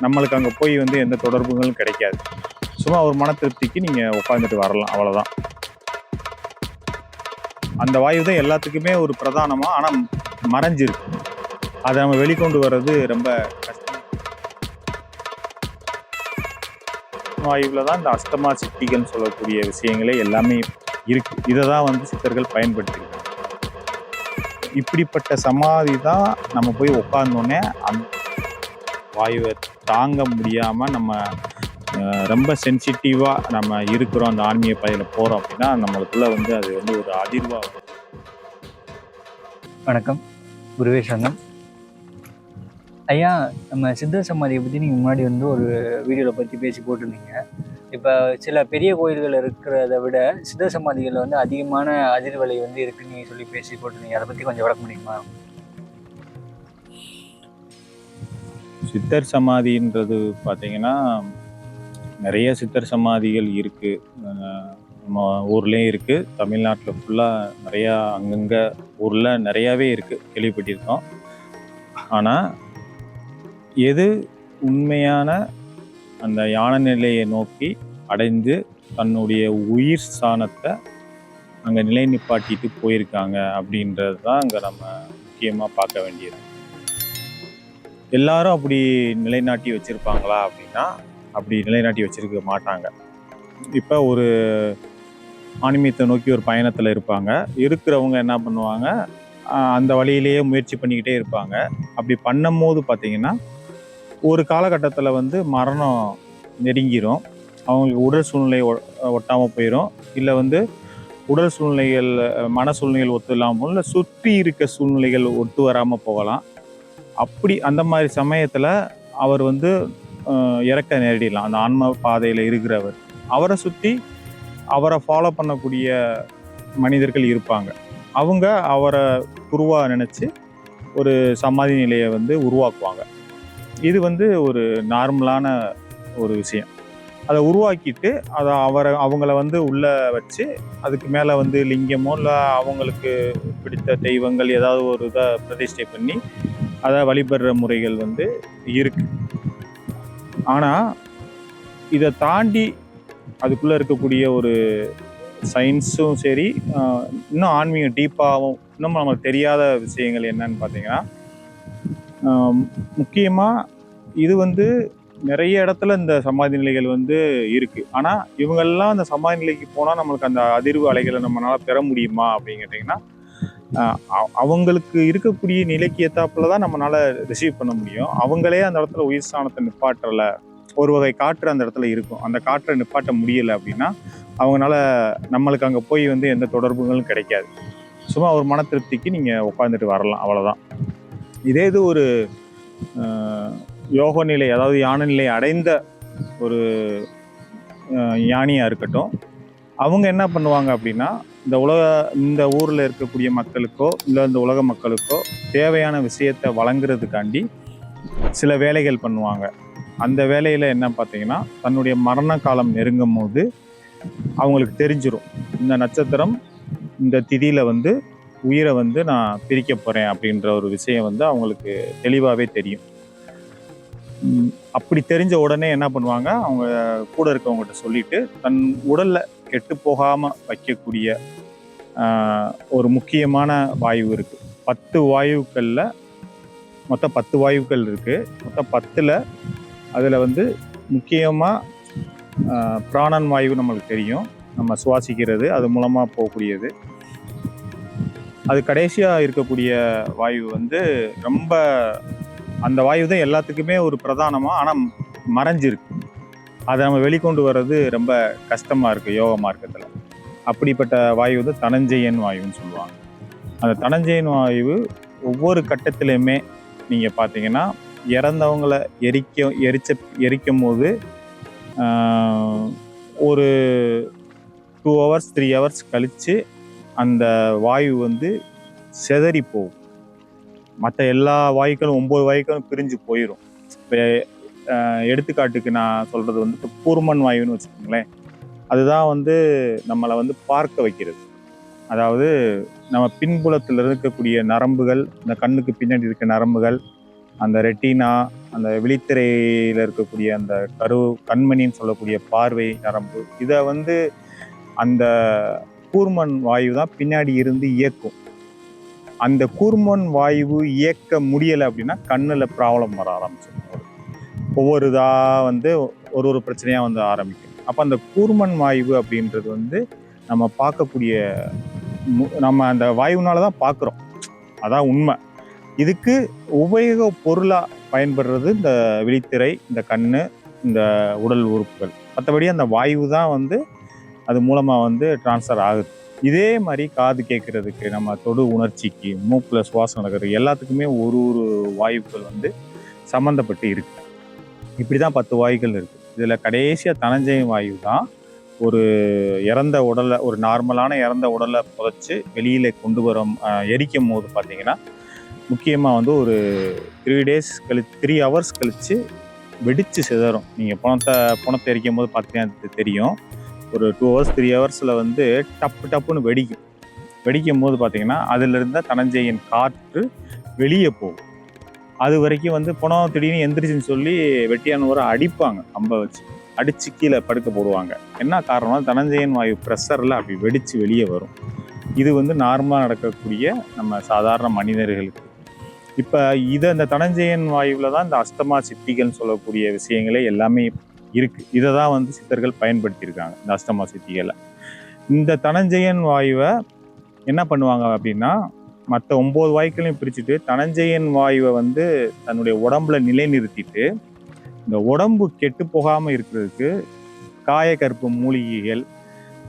நம்மளுக்கு அங்கே போய் வந்து எந்த தொடர்புகளும் கிடைக்காது. சும்மா ஒரு மன திருப்திக்கு நீங்கள் உட்காந்துட்டு வரலாம், அவ்வளோதான். அந்த வாயு தான் எல்லாத்துக்குமே ஒரு பிரதானமாக, ஆனால் மறைஞ்சிருக்கு. அதை நம்ம வெளிக்கொண்டு வர்றது ரொம்ப கஷ்டம். வாயுவில் தான் இந்த அஸ்தமா சித்திகள்னு சொல்லக்கூடிய விஷயங்களே எல்லாமே இருக்கு. இதை தான் வந்து சித்தர்கள் பயன்படுத்தியிருக்காங்க. இப்படிப்பட்ட சமாதி தான் நம்ம போய் உட்கார்ந்தோடனே அந்த வாயுவை தாங்க முடியாமல் நம்ம ரொம்ப சென்சிட்டிவாக நம்ம இருக்கிறோம், அந்த ஆன்மீக பாதையில் போகிறோம் அப்படின்னா நம்மளுக்குள்ள வந்து அது வந்து ஒரு அதிர்வாக. வணக்கம், குருவே சரணம். ஐயா, நம்ம சித்தர் சமாதியை பற்றி நீங்கள் முன்னாடி வந்து ஒரு வீடியோவில் பற்றி பேசி போட்டிருந்தீங்க. இப்போ சில பெரிய கோயில்கள் இருக்கிறத விட சித்தர் சமாதிகளில் வந்து அதிகமான அதிர்வலை வந்து இருக்குன்னு சொல்லி பேசி போட்டிருந்தீங்க. அதை பற்றி கொஞ்சம் விளக்க முடியுமா? சித்தர் சமாதின்றது பார்த்தீங்கன்னா நிறைய சித்தர் சமாதிகள் இருக்குது. நம்ம ஊர்லேயும் இருக்குது, தமிழ்நாட்டில் ஃபுல்லாக நிறையா அங்கங்கே ஊரில் நிறையாவே இருக்குது, கேள்விப்பட்டிருக்கோம். ஆனால் எது உண்மையான அந்த யான நிலையை நோக்கி அடைந்து தன்னுடைய உயிர் ஸ்தானத்தை அங்கே நிலை நிப்பாட்டிட்டு போயிருக்காங்க அப்படின்றது தான் அங்கே நம்ம முக்கியமாக பார்க்க வேண்டியது. எல்லாரும் அப்படி நிலைநாட்டி வச்சுருப்பாங்களா அப்படின்னா அப்படி நிலைநாட்டி வச்சிருக்க மாட்டாங்க. இப்போ ஒரு ஆன்மீகத்தை நோக்கி ஒரு பயணத்தில் இருப்பாங்க. இருக்கிறவங்க என்ன பண்ணுவாங்க, அந்த வழியிலேயே முயற்சி பண்ணிக்கிட்டே இருப்பாங்க. அப்படி பண்ணும்போது பார்த்திங்கன்னா ஒரு காலகட்டத்தில் வந்து மரணம் நெருங்கிடும். அவங்களுக்கு உடல் சூழ்நிலை ஒட்டாமல் போயிடும். இல்லை வந்து உடல் சூழ்நிலைகள், மன சூழ்நிலைகள் ஒத்து இல்லாமல், இல்லை சுற்றி இருக்க சூழ்நிலைகள் ஒத்து வராமல் போகலாம். அப்படி அந்த மாதிரி சமயத்தில் அவர் வந்து இறக்க நேரிடலாம். அந்த ஆன்ம பாதையில் இருக்கிறவர், அவரை சுற்றி அவரை ஃபாலோ பண்ணக்கூடிய மனிதர்கள் இருப்பாங்க. அவங்க அவரை குருவாக நினச்சி ஒரு சமாதி நிலையை வந்து உருவாக்குவாங்க. இது வந்து ஒரு நார்மலான ஒரு விஷயம். அதை உருவாக்கிட்டு அதை அவங்கள வந்து உள்ளே வச்சு அதுக்கு மேலே வந்து லிங்கமோ இல்லை அவங்களுக்கு பிடித்த தெய்வங்கள் ஏதாவது ஒரு இதை பிரதிஷ்டை பண்ணி அதை வழிபடுற முறைகள் வந்து இருக்குது. ஆனால் இதை தாண்டி அதுக்குள்ளே இருக்கக்கூடிய ஒரு சயின்ஸும் சரி, இன்னும் ஆன்மீகம் டீப்பாகவும் இன்னும் நமக்கு தெரியாத விஷயங்கள் என்னன்னு பார்த்தீங்கன்னா, முக்கியமாக இது வந்து நிறைய இடத்துல இந்த சமாதி நிலைகள் வந்து இருக்குது. ஆனால் இவங்கெல்லாம் அந்த சமாதி நிலைக்கு போனால் நம்மளுக்கு அந்த அதிர்வு அலைகளை நம்மளால் பெற முடியுமா அப்படின்னு கேட்டிங்கன்னா, அவங்களுக்கு இருக்கக்கூடிய நிலைக்கு ஏற்றாப்புல தான் நம்மளால் ரிசீவ் பண்ண முடியும். அவங்களே அந்த இடத்துல உயிர் ஸ்தானத்தை நிப்பாட்டலை, ஒரு வகை காற்று அந்த இடத்துல இருக்கும், அந்த காற்றை நிப்பாட்ட முடியலை அப்படின்னா அவங்களால நம்மளுக்கு அங்கே போய் வந்து எந்த தொடர்புகளும் கிடைக்காது. சும்மா ஒரு மன திருப்திக்கு நீங்கள் உட்காந்துட்டு வரலாம், அவ்வளோதான். இதே இது ஒரு யோக நிலை, அதாவது யான நிலை அடைந்த ஒரு ஞானியாக இருக்கட்டும், அவங்க என்ன பண்ணுவாங்க அப்படின்னா இந்த ஊரில் இருக்கக்கூடிய மக்களுக்கோ இல்லை இந்த உலக மக்களுக்கோ தேவையான விஷயத்தை வழங்குறதுக்காண்டி சில வேலைகள் பண்ணுவாங்க. அந்த வேலையில் என்ன பார்த்தீங்கன்னா, தன்னுடைய மரண காலம் நெருங்கும் போது அவங்களுக்கு தெரிஞ்சிடும், இந்த நட்சத்திரம் இந்த திதியில் வந்து உயிரை வந்து நான் பிரிக்க போகிறேன் அப்படின்ற ஒரு விஷயம் வந்து அவங்களுக்கு தெளிவாகவே தெரியும். அப்படி தெரிஞ்ச உடனே என்ன பண்ணுவாங்க, அவங்க கூட இருக்கவங்ககிட்ட சொல்லிட்டு தன் உடலில் கெட்டு போகாமல் வைக்கக்கூடிய ஒரு முக்கியமான வாயு இருக்குது. 10 வாயுக்களில் மொத்தம் 10 வாயுக்கள் இருக்குது. மொத்தம் 10ல் அதில் வந்து முக்கியமாக பிராணன் வாயு நம்மளுக்கு தெரியும், நம்ம சுவாசிக்கிறது, அது மூலமாக போகக்கூடியது. அது கடைசியாக இருக்கக்கூடிய வாயு வந்து ரொம்ப, அந்த வாயு தான் எல்லாத்துக்குமே ஒரு பிரதானமாக, ஆனால் மறைஞ்சிருக்கு. அதை நம்ம வெளிக்கொண்டு வர்றது ரொம்ப கஷ்டமாக இருக்குது யோக மார்க்கத்தில். அப்படிப்பட்ட வாயு வந்து தனஞ்சயன் வாயுன்னு சொல்லுவாங்க. அந்த தனஞ்சயன் வாயு ஒவ்வொரு கட்டத்திலையுமே நீங்கள் பார்த்தீங்கன்னா, இறந்தவங்களை எரிக்கும் போது ஒரு 2 hours 3 hours கழித்து அந்த வாயு வந்து செதறி போகும். மற்ற எல்லா வாயுக்களும் 9 வாயுக்களும் பிரிஞ்சு போயிடும். இப்போ எடுத்துக்காட்டுக்கு நான் சொல்கிறது வந்து இப்போ கூர்மன் வாயுன்னு வச்சுக்கோங்களேன். அதுதான் வந்து நம்மளை வந்து பார்க்க வைக்கிறது. அதாவது நம்ம பின்புலத்தில் இருக்கக்கூடிய நரம்புகள், இந்த கண்ணுக்கு பின்னாடி இருக்க நரம்புகள், அந்த ரெட்டினா, அந்த விழித்திரையில் இருக்கக்கூடிய அந்த கண்மணின்னு சொல்லக்கூடிய பார்வை நரம்பு, இதை வந்து அந்த கூர்மன் வாயு தான் பின்னாடி இருந்து இயக்கும். அந்த கூர்மன் வாயு இயக்க முடியலை அப்படின்னா கண்ணில் ப்ராப்ளம் வர ஆரம்பிச்சிடும். ஒவ்வொரு இதாக வந்து ஒரு பிரச்சனையாக வந்து ஆரம்பிக்கும். அப்போ அந்த கூர்மன் வாயு அப்படின்றது வந்து நம்ம பார்க்கக்கூடிய நம்ம அந்த வாயுனால தான் பார்க்குறோம், அதான் உண்மை. இதுக்கு உபயோக பொருளாக பயன்படுறது இந்த விழித்திரை, இந்த கண், இந்த உடல் உறுப்புகள். மற்றபடி அந்த வாயு தான் வந்து அது மூலமாக வந்து டிரான்ஸ்ஃபர் ஆகுது. இதே மாதிரி காது கேட்கறதுக்கு, நம்ம தொடு உணர்ச்சிக்கு, மூக்கில் சுவாசம் நடக்கிறது எல்லாத்துக்குமே ஒரு வாயுக்கள் வந்து சம்மந்தப்பட்டு இருக்கு. இப்படி தான் 10 வாயுக்கள் இருக்குது. இதில் கடைசியாக தனஞ்சயம் வாயு தான் ஒரு இறந்த உடலை, ஒரு நார்மலான இறந்த உடலை புதைச்சி வெளியில் கொண்டு வர எரிக்கும் போது பார்த்தீங்கன்னா முக்கியமாக வந்து ஒரு 3 hours கழித்து வெடித்து சிதறும். நீங்கள் பணத்தை எரிக்கும் போது பார்த்தீங்கன்னா தெரியும், ஒரு 2 hours 3 hours வந்து டப்புன்னு வெடிக்கும் போது பார்த்தீங்கன்னா அதில் இருந்த தனஞ்சயன் காற்று வெளியே போகும். அது வரைக்கும் வந்து பணம் திடீர்னு எந்திரிச்சுன்னு சொல்லி வெட்டியானவரை அடிப்பாங்க, கம்பை வச்சு அடித்து கீழே படுக்க போடுவாங்க. என்ன காரணம்? தனஞ்சயன் வாயு ப்ரெஷரில் அப்படி வெடித்து வெளியே வரும். இது வந்து நார்மலாக நடக்கக்கூடிய நம்ம சாதாரண மனிதர்களுக்கு. இப்போ இந்த தனஞ்சயன் வாயுவில் தான் இந்த அஸ்தமா சித்திகள்னு சொல்லக்கூடிய விஷயங்களே எல்லாமே இருக்குது. இதை தான் வந்து சித்தர்கள் பயன்படுத்தியிருக்காங்க, இந்த அஸ்தமா சித்திகளை. இந்த தனஞ்சயன் வாயுவை என்ன பண்ணுவாங்க அப்படின்னா, மற்ற 9 வாயுக்களையும் பிரிச்சுட்டு தனஞ்சயன் வாயுவை வந்து தன்னுடைய உடம்புல நிலைநிறுத்திட்டு, இந்த உடம்பு கெட்டு போகாமல் இருக்கிறதுக்கு காயக்கற்பு மூலிகைகள்,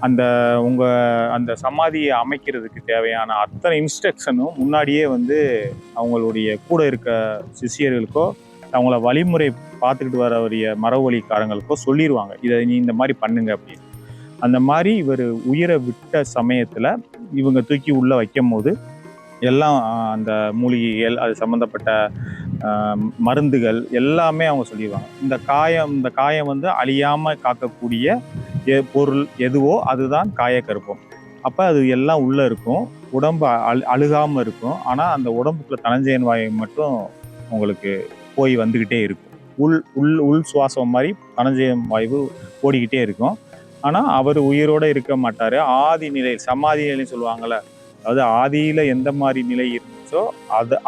அந்த சமாதியை அமைக்கிறதுக்கு தேவையான அத்தனை இன்ஸ்ட்ரக்ஷனும் முன்னாடியே வந்து அவங்களுடைய கூட இருக்க சிஷியர்களுக்கோ அவங்கள வழிமுறை பார்த்துக்கிட்டு வரவரிய மரவழிக்காரங்களுக்கோ சொல்லிடுவாங்க, இதை நீ இந்த மாதிரி பண்ணுங்க அப்படின்னு. அந்த மாதிரி இவர் உயிரை விட்ட சமயத்தில் இவங்க தூக்கி உள்ளே வைக்கும் போது எல்லாம் அந்த மூலிகைகள், அது சம்மந்தப்பட்ட மருந்துகள் எல்லாமே அவங்க சொல்லிடுவாங்க. இந்த காயம் வந்து அழியாமல் காக்கக்கூடிய பொருள் எதுவோ அதுதான் காயக்கற்பம். அப்போ அது எல்லாம் உள்ளே இருக்கும், உடம்பு அழுகாமல் இருக்கும். ஆனால் அந்த உடம்புக்குள்ள தனஞ்சயன் வாயு மட்டும் உங்களுக்கு போய் வந்துக்கிட்டே இருக்கும். உள் சுவாசம் மாதிரி தனஞ்சயன் வாயு ஓடிக்கிட்டே இருக்கும். ஆனால் அவர் உயிரோடு இருக்க மாட்டார். ஆதி நிலை, சமாதி நிலைன்னு சொல்லுவாங்கள்ல, அதாவது ஆதியில் எந்த மாதிரி நிலை இருந்துச்சோ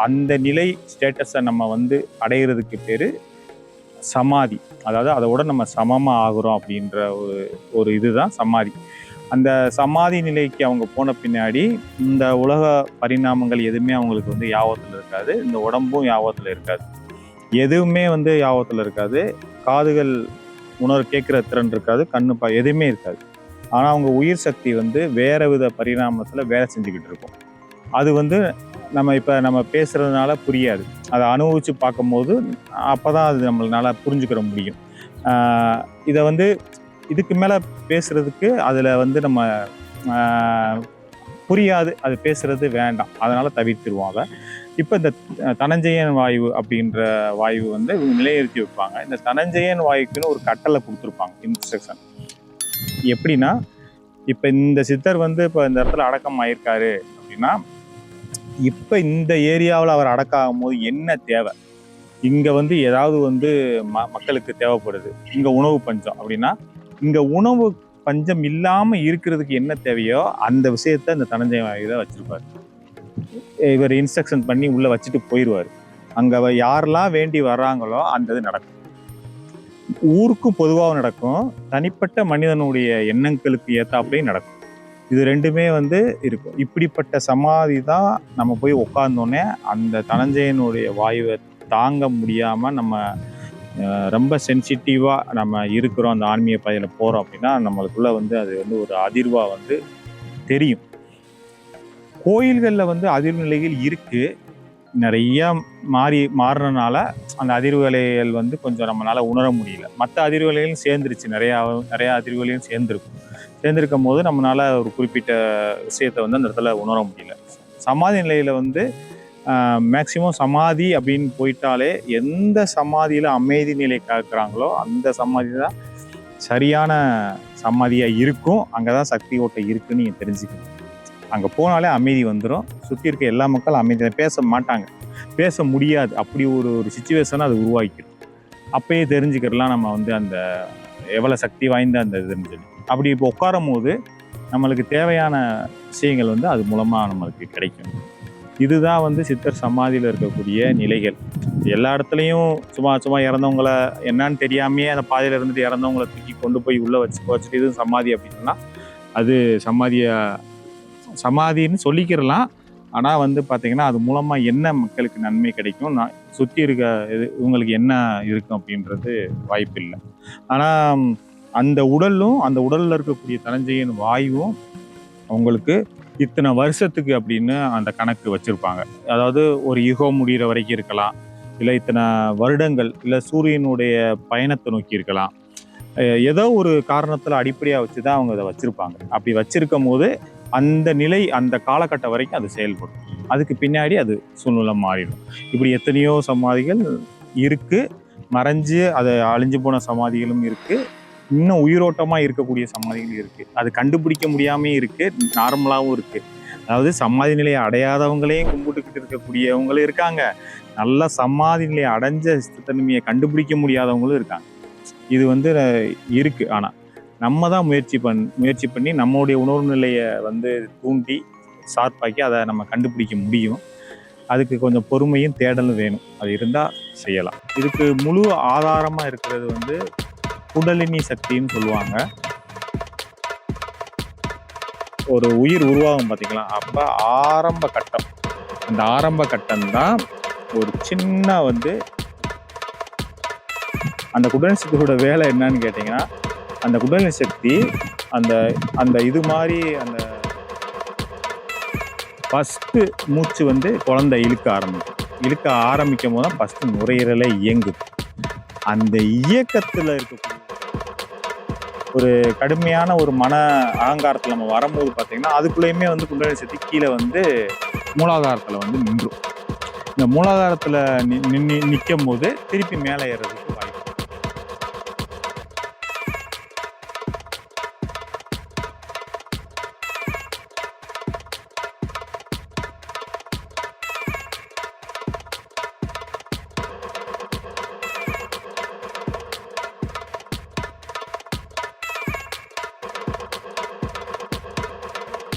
அந்த நிலை ஸ்டேட்டஸை நம்ம வந்து அடைகிறதுக்கு பேர் சமாதி. அதாவது அதோட நம்ம சமமாக ஆகுறோம் அப்படின்ற ஒரு இதுதான் சமாதி. அந்த சமாதி நிலைக்கு அவங்க போன பின்னாடி இந்த உலக பரிணாமங்கள் எதுவுமே அவங்களுக்கு வந்து யாபத்தில் இருக்காது. இந்த உடம்பும் யாபத்தில் இருக்காது, எதுவுமே வந்து யாபத்தில் இருக்காது. காதுகள் கேட்குற திறன் இருக்காது, கண்ணு எதுவுமே இருக்காது. ஆனால் அவங்க உயிர் சக்தி வந்து வேறு வித பரிணாமத்தில் வேலை செஞ்சுக்கிட்டு இருக்கும். அது வந்து நம்ம பேசுகிறதுனால புரியாது, அதை அனுபவித்து பார்க்கும்போது அப்போ தான் அது நம்மளால புரிஞ்சுக்கிற முடியும். இதை வந்து இதுக்கு மேலே பேசுகிறதுக்கு அதில் வந்து நம்ம புரியாது, அது பேசுகிறது வேண்டாம், அதனால் தவிர்த்துருவாங்க. இப்போ இந்த தனஞ்சயன் வாயு அப்படின்ற வாயு வந்து நிலைநிறுத்தி வைப்பாங்க. இந்த தனஞ்சயன் வாயுக்குன்னு ஒரு கட்டளை கொடுத்துருப்பாங்க, இன்ஸ்ட்ரக்ஷன். எப்படின்னா, இப்போ இந்த சித்தர் வந்து இப்போ இந்த இடத்துல அடக்கம் ஆயிருக்காரு அப்படின்னா, இப்போ இந்த ஏரியாவில் அவர் அடக்கம் ஆகும்போது என்ன தேவை, இங்கே வந்து ஏதாவது வந்து மக்களுக்கு தேவைப்படுது, இங்கே உணவு பஞ்சம் அப்படின்னா, இங்கே உணவு பஞ்சம் இல்லாமல் இருக்கிறதுக்கு என்ன தேவையோ அந்த விஷயத்த இந்த தனஞ்சய வாயு தான் வச்சுருப்பார். இவர் இன்ஸ்ட்ரக்ஷன் பண்ணி உள்ளே வச்சுட்டு போயிடுவார். அங்கே யாரெல்லாம் வேண்டி வர்றாங்களோ அந்த இது நடக்கும். ஊருக்கும் பொதுவாக நடக்கும், தனிப்பட்ட மனிதனுடைய எண்ணங்களுக்கு ஏற்றாப்புலையும் நடக்கும். இது ரெண்டுமே வந்து இருக்கும். இப்படிப்பட்ட சமாதி தான் நம்ம போய் உட்கார்ந்தோன்னே அந்த தனஞ்சயனுடைய வாயுவை தாங்க முடியாமல் நம்ம ரொம்ப சென்சிட்டிவாக நம்ம இருக்கிறோம், அந்த ஆன்மீக பாதையில் போகிறோம் அப்படின்னா நம்மளுக்குள்ள வந்து அது வந்து ஒரு அதிர்வாக வந்து தெரியும். கோயில்களில் வந்து அதிர்வு நிலைகள் இருக்குது, நிறைய மாறினால அந்த அதிர்வலைகள் வந்து கொஞ்சம் நம்மளால் உணர முடியல. மற்ற அதிர்வலைகளும் சேர்ந்துருச்சு, நிறையா அதிர்வலையும் சேர்ந்துருக்கும் போது நம்மளால் ஒரு குறிப்பிட்ட விஷயத்தை வந்து அந்த இடத்துல உணர முடியல. சமாதி நிலையில் வந்து மேக்சிமம் சமாதி அப்படின்னு போயிட்டாலே எந்த சமாதியில் அமைதி நிலை காக்குறாங்களோ அந்த சமாதி தான் சரியான சமாதியாக இருக்கும். அங்கே தான் சக்தி ஓட்டம் இருக்குன்னு நீங்கள் தெரிஞ்சுக்கணும். அங்கே போனாலே அமைதி வந்துடும். சுற்றி இருக்க எல்லா மக்களும் அமைதியாக பேச மாட்டாங்க, பேச முடியாது, அப்படி ஒரு சுச்சுவேஷனை அது உருவாக்கிடும். அப்பயே தெரிஞ்சுக்கிறலாம் நம்ம வந்து அந்த எவ்வளோ சக்தி வாய்ந்த அந்த இதுன்னு சொல்லி. அப்படி இப்போ உட்காரும் போது நம்மளுக்கு தேவையான விஷயங்கள் வந்து அது மூலமாக நம்மளுக்கு கிடைக்கும். இதுதான் வந்து சித்தர் சமாதியில் இருக்கக்கூடிய நிலைகள். எல்லா இடத்துலையும் சும்மா இறந்தவங்கள என்னன்னு தெரியாமையே அந்த பாதையில் இருந்துட்டு இறந்தவங்கள தூக்கி கொண்டு போய் உள்ளே வச்சுட்டு இது சமாதி அப்படின்னா அது சமாதின்னு சொல்லிக்கிறலாம். ஆனால் வந்து பார்த்திங்கன்னா அது மூலமாக என்ன மக்களுக்கு நன்மை கிடைக்கும், நான் சுற்றி இருக்க இவங்களுக்கு என்ன இருக்கும் அப்படின்றது வாய்ப்பு இல்லை. ஆனால் அந்த உடலில் இருக்கக்கூடிய தனஞ்செயன் வாயுவும் அவங்களுக்கு இத்தனை வருஷத்துக்கு அப்படின்னு அந்த கணக்கு வச்சுருப்பாங்க. அதாவது ஒரு யுகம் முடிகிற வரைக்கும் இருக்கலாம், இல்லை இத்தனை வருடங்கள், இல்லை சூரியனுடைய பயணத்தை நோக்கி இருக்கலாம். ஏதோ ஒரு காரணத்தில் அடிப்படையாக வச்சு தான் அவங்க அதை வச்சுருப்பாங்க. அப்படி வச்சுருக்கும் போது அந்த நிலை அந்த காலகட்டம் வரைக்கும் அது செயல்படும். அதுக்கு பின்னாடி அது சூழ்நிலை மாறிடும். இப்படி எத்தனையோ சமாதிகள் இருக்குது, மறைஞ்சு அதை அழிஞ்சு போன சமாதிகளும் இருக்குது, இன்னும் உயிரோட்டமாக இருக்கக்கூடிய சமாதிகள் இருக்குது. அது கண்டுபிடிக்க முடியாமே இருக்குது, நார்மலாகவும் இருக்குது. அதாவது சமாதி நிலையை அடையாதவங்களையும் கும்பிட்டுக்கிட்டு இருக்கக்கூடியவங்களும் இருக்காங்க, நல்ல சமாதி நிலையை அடைஞ்ச தன்மையை கண்டுபிடிக்க முடியாதவங்களும் இருக்காங்க. இது வந்து இருக்குது. ஆனால் நம்ம தான் முயற்சி பண்ணி நம்மளுடைய உணர்வு நிலையை வந்து தூண்டி ஷார்ப்பாக்கி அதை நம்ம கண்டுபிடிக்க முடியும். அதுக்கு கொஞ்சம் பொறுமையும் தேடலும் வேணும். அது இருந்தால் செய்யலாம். இதுக்கு முழு ஆதாரமாக இருக்கிறது வந்து குண்டலினி சக்தின்னு சொல்லுவாங்க. ஒரு உயிர் உருவாகும் பார்த்தீங்களா, அப்போ ஆரம்ப கட்டம், அந்த ஆரம்ப கட்டம்தான் ஒரு சின்ன வந்து அந்த குண்டலினி சக்தியோட வேலை என்னன்னு கேட்டிங்கன்னா, அந்த குண்டலினி சக்தி அந்த அந்த இது மாதிரி அந்த ஃபஸ்ட்டு மூச்சு வந்து குழந்தை இழுக்க ஆரம்பிக்கும் போது தான் ஃபஸ்ட்டு நுரையீரலை இயங்குது. அந்த இயக்கத்தில் இருக்கக்கூடிய ஒரு கடுமையான ஒரு மன அகங்காரத்தில் நம்ம வரும்போது பார்த்திங்கன்னா அதுக்குள்ளேயுமே வந்து குண்டலினி சக்தி கீழே வந்து மூலாதாரத்தில் வந்து நின்றும். இந்த மூலாதாரத்தில் நிற்கும் போது திருப்பி மேலே ஏறதுக்கு